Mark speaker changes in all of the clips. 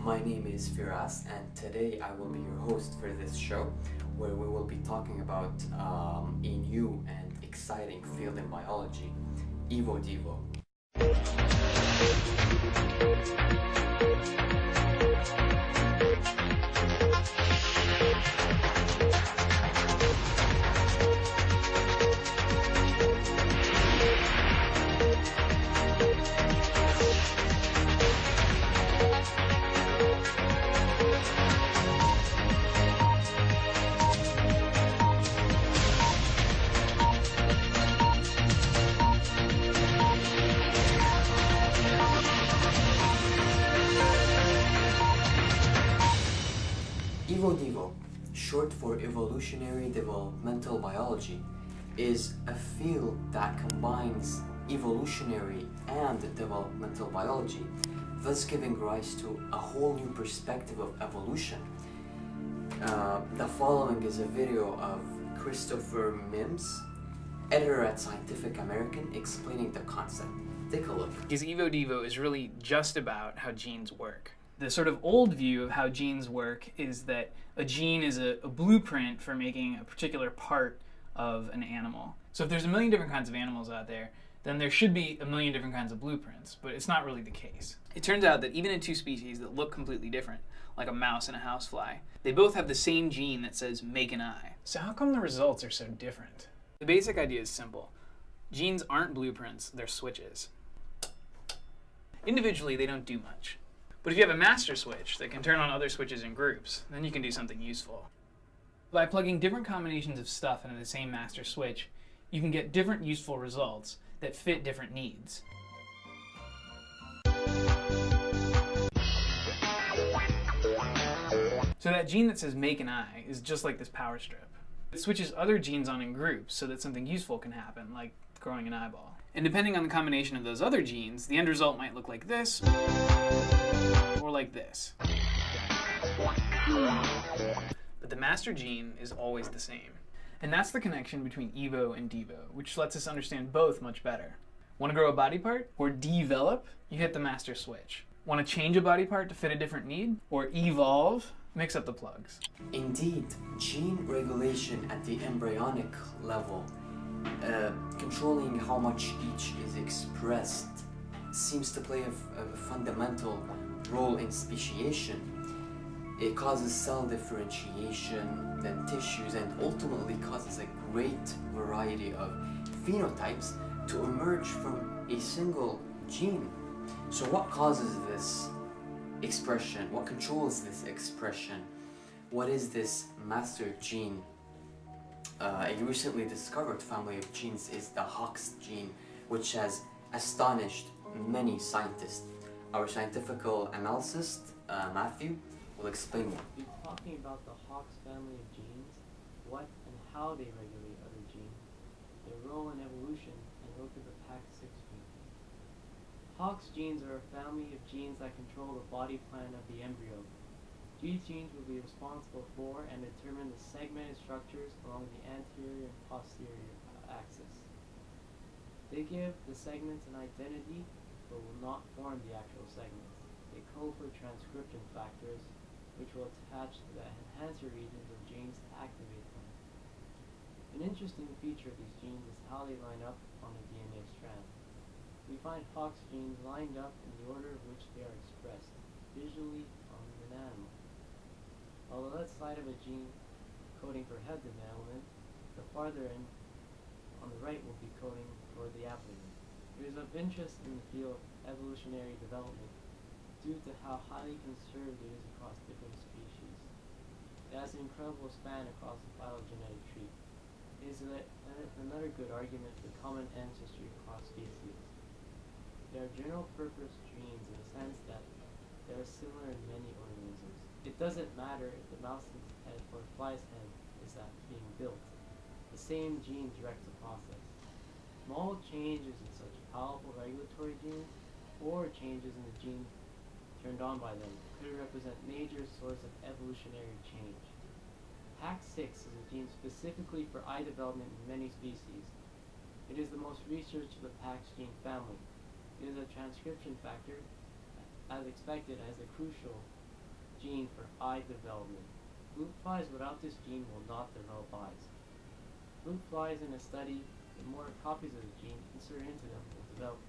Speaker 1: My name is Firas, and today I will be your host for this show, where we will be talking about a new and exciting field in biology, EVO-DEVO. EVO-DEVO, short for Evolutionary Developmental Biology, is a field that combines evolutionary and developmental biology, thus giving rise to a whole new perspective of evolution. The following is a video of Christopher Mims, editor at Scientific American, explaining the concept. Take a look.
Speaker 2: Because EVO-DEVO is really just about how genes work. The sort of old view of how genes work is that a gene is a blueprint for making a particular part of an animal. So if there's a million different kinds of animals out there, then there should be a million different kinds of blueprints, but it's not really the case. It turns out that even in two species that look completely different, like a mouse and a housefly, they both have the same gene that says make an eye. So how come the results are so different? The basic idea is simple. Genes aren't blueprints, they're switches. Individually, they don't do much. But if you have a master switch that can turn on other switches in groups, then you can do something useful. By plugging different combinations of stuff into the same master switch, you can get different useful results that fit different needs. So that gene that says make an eye is just like this power strip. It switches other genes on in groups so that something useful can happen, like growing an eyeball. And depending on the combination of those other genes, the end result might look like this, or like this. But the master gene is always the same. And that's the connection between EVO and DEVO, which lets us understand both much better. Want to grow a body part, or develop? You hit the master switch. Want to change a body part to fit a different need, or evolve? Mix up the plugs.
Speaker 1: Indeed, gene regulation at the embryonic level, controlling how much each is expressed, seems to play a fundamental role in speciation. It causes cell differentiation, then tissues, and ultimately causes a great variety of phenotypes to emerge from a single gene. So what causes this expression? What controls this expression? What is this master gene? A recently discovered family of genes is the Hox gene, which has astonished many scientists. Our scientific analyst, Mathieu, will explain more.
Speaker 3: We'll be talking about the Hox family of genes, what and how they regulate other genes, their role in evolution, and look at the PAX6 gene. Hox genes are a family of genes that control the body plan of the embryo. These genes will be responsible for and determine the segmented structures along the anterior and posterior axis. They give the segments an identity, but will not form the actual segments. They code for transcription factors, which will attach to the enhancer regions of genes to activate them. An interesting feature of these genes is how they line up on a DNA strand. We find Hox genes lined up in the order in which they are expressed visually on an animal. On the left side of a gene coding for head development, the farther end on the right will be coding for the abdomen. It is of interest in the field of evolutionary development due to how highly conserved it is across different species. It has an incredible span across the phylogenetic tree. It is another good argument for common ancestry across species. They are general purpose genes in the sense that they are similar in many organisms. It doesn't matter if the mouse's head or fly's head is being built. The same gene directs the process. Small changes in such powerful regulatory genes or changes in the gene turned on by them could represent major source of evolutionary change. PAX6 is a gene specifically for eye development in many species. It is the most researched of the PAX gene family. It is a transcription factor, as expected, as a crucial gene for eye development. Fruit flies without this gene will not develop eyes. Fruit flies in a study, the more copies of the gene inserted into them will develop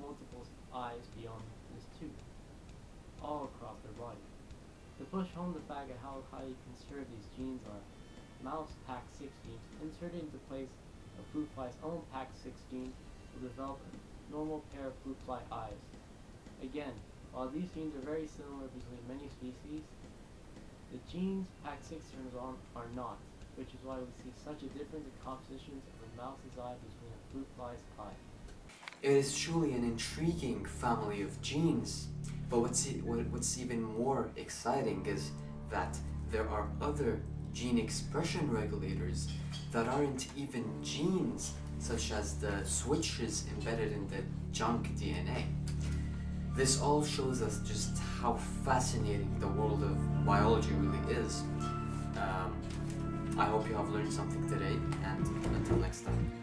Speaker 3: multiple eyes beyond this tube, all across their body. To push home the fact of how highly conserved these genes are, mouse PAX6 genes inserted into place of fruit fly's own PAX6 gene will develop a normal pair of fruit fly eyes. Again, while these genes are very similar between many species, the genes PAX6 turns on are not, which is why we see such a difference in compositions of a mouse's eye between a fruit fly's eye.
Speaker 1: It is truly an intriguing family of genes, but what's even more exciting is that there are other gene expression regulators that aren't even genes, such as the switches embedded in the junk DNA. This all shows us just how fascinating the world of biology really is. I hope you have learned something today, and until next time.